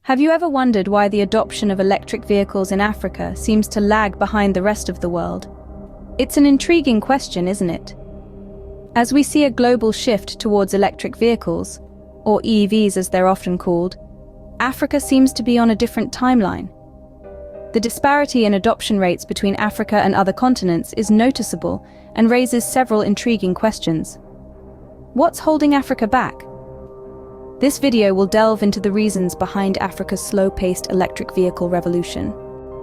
Have you ever wondered why the adoption of electric vehicles in Africa seems to lag behind the rest of the world? It's an intriguing question, isn't it? As we see a global shift towards electric vehicles, or EVs as they're often called, Africa seems to be on a different timeline. The disparity in adoption rates between Africa and other continents is noticeable and raises several intriguing questions. What's holding Africa back? This video will delve into the reasons behind Africa's slow-paced electric vehicle revolution.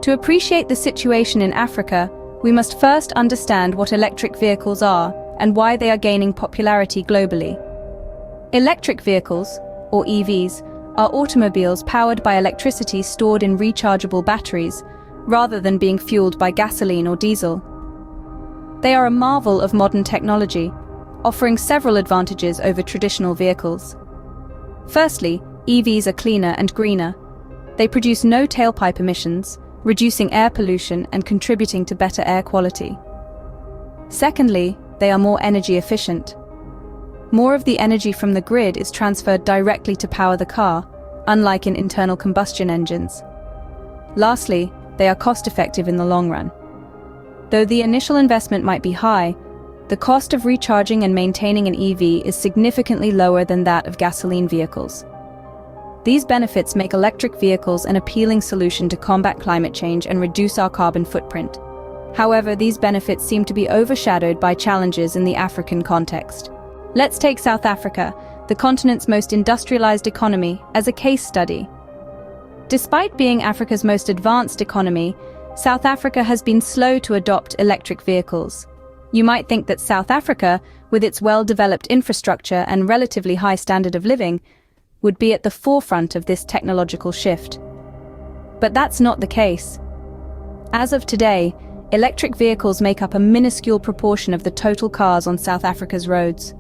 To appreciate the situation in Africa, we must first understand what electric vehicles are and why they are gaining popularity globally. Electric vehicles, or EVs, are automobiles powered by electricity stored in rechargeable batteries, rather than being fueled by gasoline or diesel. They are a marvel of modern technology, offering several advantages over traditional vehicles. Firstly, EVs are cleaner and greener. They produce no tailpipe emissions, reducing air pollution and contributing to better air quality. Secondly, they are more energy efficient. More of the energy from the grid is transferred directly to power the car, unlike in internal combustion engines. Lastly, they are cost-effective in the long run. Though the initial investment might be high, the cost of recharging and maintaining an EV is significantly lower than that of gasoline vehicles. These benefits make electric vehicles an appealing solution to combat climate change and reduce our carbon footprint. However, these benefits seem to be overshadowed by challenges in the African context. Let's take South Africa, the continent's most industrialized economy, as a case study. Despite being Africa's most advanced economy, South Africa has been slow to adopt electric vehicles. You might think that South Africa, with its well-developed infrastructure and relatively high standard of living, would be at the forefront of this technological shift. But that's not the case. As of today, electric vehicles make up a minuscule proportion of the total cars on South Africa's roads.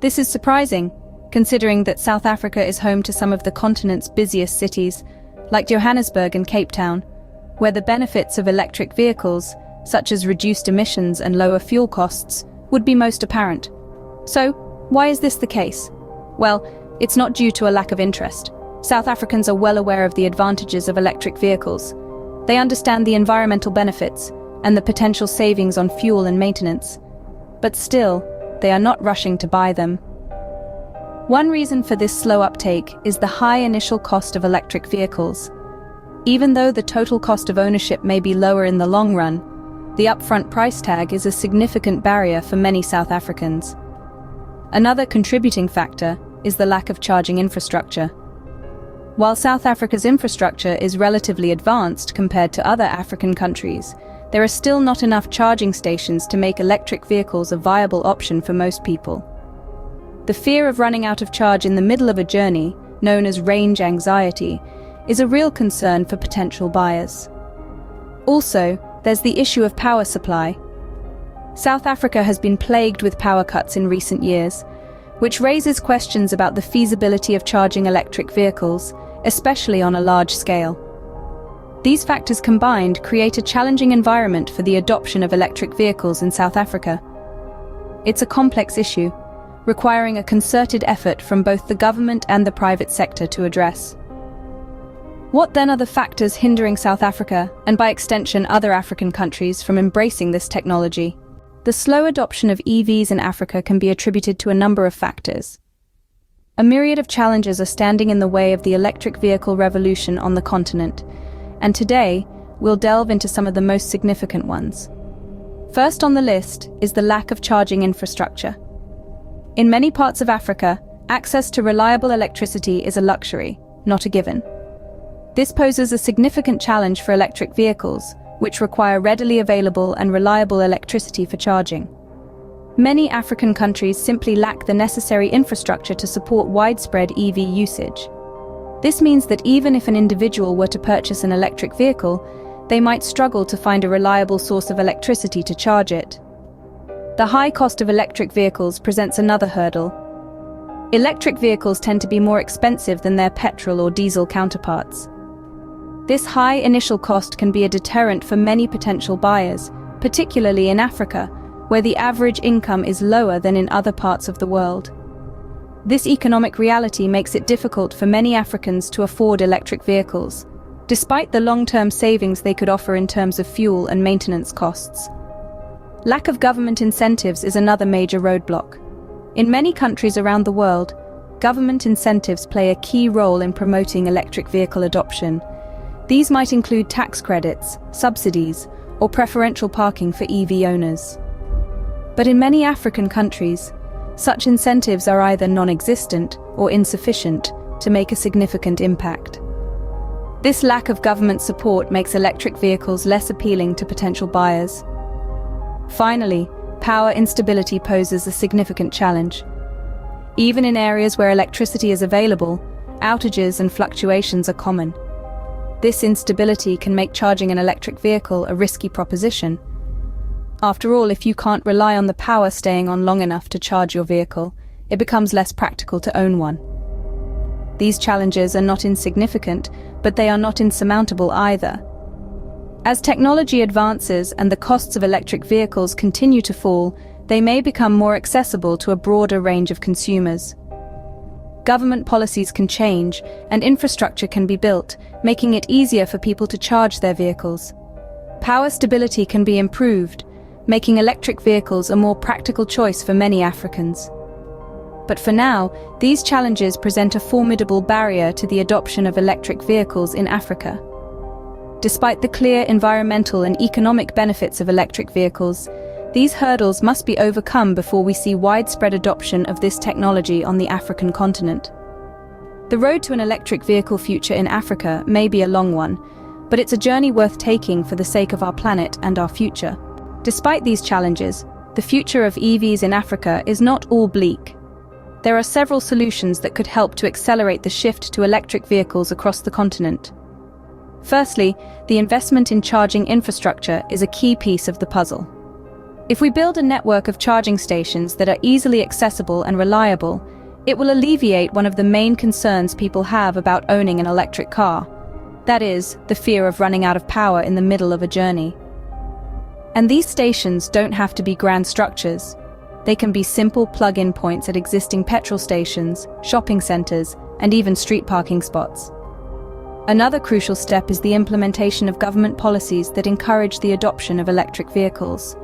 This is surprising, considering that South Africa is home to some of the continent's busiest cities, like Johannesburg and Cape Town, where the benefits of electric vehicles, such as reduced emissions and lower fuel costs, would be most apparent. So, why is this the case? Well, it's not due to a lack of interest. South Africans are well aware of the advantages of electric vehicles. They understand the environmental benefits and the potential savings on fuel and maintenance. But still, they are not rushing to buy them. One reason for this slow uptake is the high initial cost of electric vehicles. Even though the total cost of ownership may be lower in the long run, the upfront price tag is a significant barrier for many South Africans. Another contributing factor is the lack of charging infrastructure. While South Africa's infrastructure is relatively advanced compared to other African countries, there are still not enough charging stations to make electric vehicles a viable option for most people. The fear of running out of charge in the middle of a journey, known as range anxiety, is a real concern for potential buyers. Also, there's the issue of power supply. South Africa has been plagued with power cuts in recent years, which raises questions about the feasibility of charging electric vehicles, especially on a large scale. These factors combined create a challenging environment for the adoption of electric vehicles in South Africa. It's a complex issue, requiring a concerted effort from both the government and the private sector to address. What then are the factors hindering South Africa, and by extension other African countries, from embracing this technology? The slow adoption of EVs in Africa can be attributed to a number of factors. A myriad of challenges are standing in the way of the electric vehicle revolution on the continent, and today we'll delve into some of the most significant ones. First on the list is the lack of charging infrastructure. In many parts of Africa, access to reliable electricity is a luxury, not a given. This poses a significant challenge for electric vehicles, which require readily available and reliable electricity for charging. Many African countries simply lack the necessary infrastructure to support widespread EV usage. This means that even if an individual were to purchase an electric vehicle, they might struggle to find a reliable source of electricity to charge it. The high cost of electric vehicles presents another hurdle. Electric vehicles tend to be more expensive than their petrol or diesel counterparts. This high initial cost can be a deterrent for many potential buyers, particularly in Africa, where the average income is lower than in other parts of the world. This economic reality makes it difficult for many Africans to afford electric vehicles, despite the long-term savings they could offer in terms of fuel and maintenance costs. Lack of government incentives is another major roadblock. In many countries around the world, government incentives play a key role in promoting electric vehicle adoption. These might include tax credits, subsidies, or preferential parking for EV owners. But in many African countries, such incentives are either non-existent or insufficient to make a significant impact. This lack of government support makes electric vehicles less appealing to potential buyers. Finally, power instability poses a significant challenge. Even in areas where electricity is available, outages and fluctuations are common. This instability can make charging an electric vehicle a risky proposition. After all, if you can't rely on the power staying on long enough to charge your vehicle, it becomes less practical to own one. These challenges are not insignificant, but they are not insurmountable either. As technology advances and the costs of electric vehicles continue to fall, they may become more accessible to a broader range of consumers. Government policies can change, and infrastructure can be built, making it easier for people to charge their vehicles. Power stability can be improved, making electric vehicles a more practical choice for many Africans. But for now, these challenges present a formidable barrier to the adoption of electric vehicles in Africa. Despite the clear environmental and economic benefits of electric vehicles, these hurdles must be overcome before we see widespread adoption of this technology on the African continent. The road to an electric vehicle future in Africa may be a long one, but it's a journey worth taking for the sake of our planet and our future. Despite these challenges, the future of EVs in Africa is not all bleak. There are several solutions that could help to accelerate the shift to electric vehicles across the continent. Firstly, the investment in charging infrastructure is a key piece of the puzzle. If we build a network of charging stations that are easily accessible and reliable, it will alleviate one of the main concerns people have about owning an electric car. That is, the fear of running out of power in the middle of a journey. And these stations don't have to be grand structures. They can be simple plug-in points at existing petrol stations, shopping centers, and even street parking spots. Another crucial step is the implementation of government policies that encourage the adoption of electric vehicles.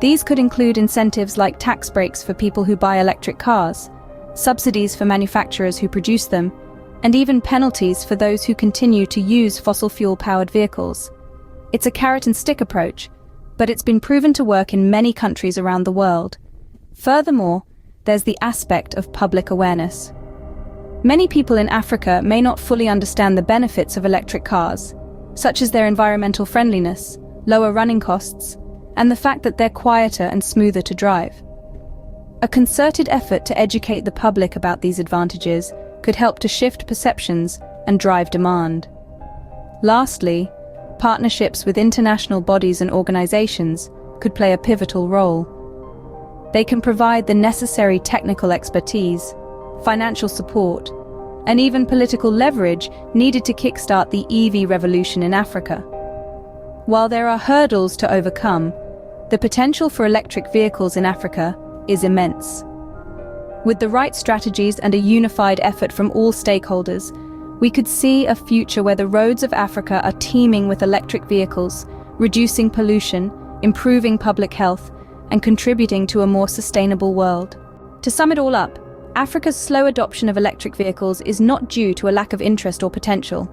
These could include incentives like tax breaks for people who buy electric cars, subsidies for manufacturers who produce them, and even penalties for those who continue to use fossil fuel-powered vehicles. It's a carrot-and-stick approach, but it's been proven to work in many countries around the world. Furthermore, there's the aspect of public awareness. Many people in Africa may not fully understand the benefits of electric cars, such as their environmental friendliness, lower running costs, and the fact that they're quieter and smoother to drive. A concerted effort to educate the public about these advantages could help to shift perceptions and drive demand. Lastly, partnerships with international bodies and organizations could play a pivotal role. They can provide the necessary technical expertise, financial support, and even political leverage needed to kickstart the EV revolution in Africa. While there are hurdles to overcome, the potential for electric vehicles in Africa is immense. With the right strategies and a unified effort from all stakeholders, we could see a future where the roads of Africa are teeming with electric vehicles, reducing pollution, improving public health, and contributing to a more sustainable world. To sum it all up, Africa's slow adoption of electric vehicles is not due to a lack of interest or potential.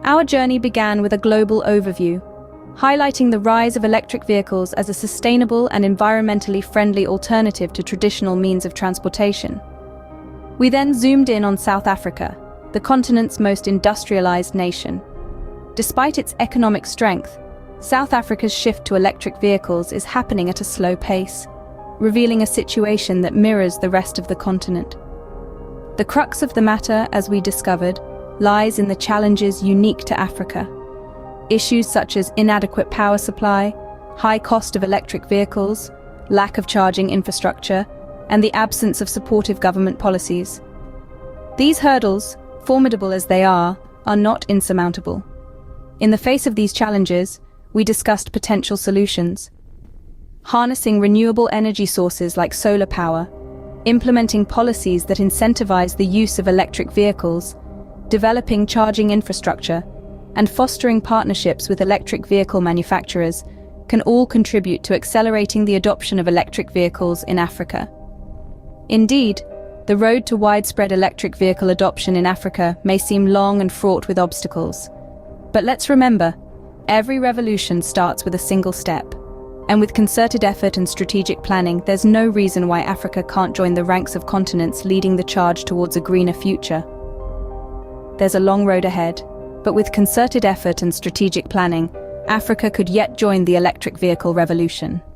Our journey began with a global overview, highlighting the rise of electric vehicles as a sustainable and environmentally friendly alternative to traditional means of transportation. We then zoomed in on South Africa, the continent's most industrialized nation. Despite its economic strength, South Africa's shift to electric vehicles is happening at a slow pace, revealing a situation that mirrors the rest of the continent. The crux of the matter, as we discovered, lies in the challenges unique to Africa. Issues such as inadequate power supply, high cost of electric vehicles, lack of charging infrastructure, and the absence of supportive government policies. These hurdles, formidable as they are not insurmountable. In the face of these challenges, we discussed potential solutions. Harnessing renewable energy sources like solar power, implementing policies that incentivize the use of electric vehicles, developing charging infrastructure, and fostering partnerships with electric vehicle manufacturers can all contribute to accelerating the adoption of electric vehicles in Africa. Indeed, the road to widespread electric vehicle adoption in Africa may seem long and fraught with obstacles. But let's remember, every revolution starts with a single step. And with concerted effort and strategic planning, there's no reason why Africa can't join the ranks of continents leading the charge towards a greener future. There's a long road ahead, but with concerted effort and strategic planning, Africa could yet join the electric vehicle revolution.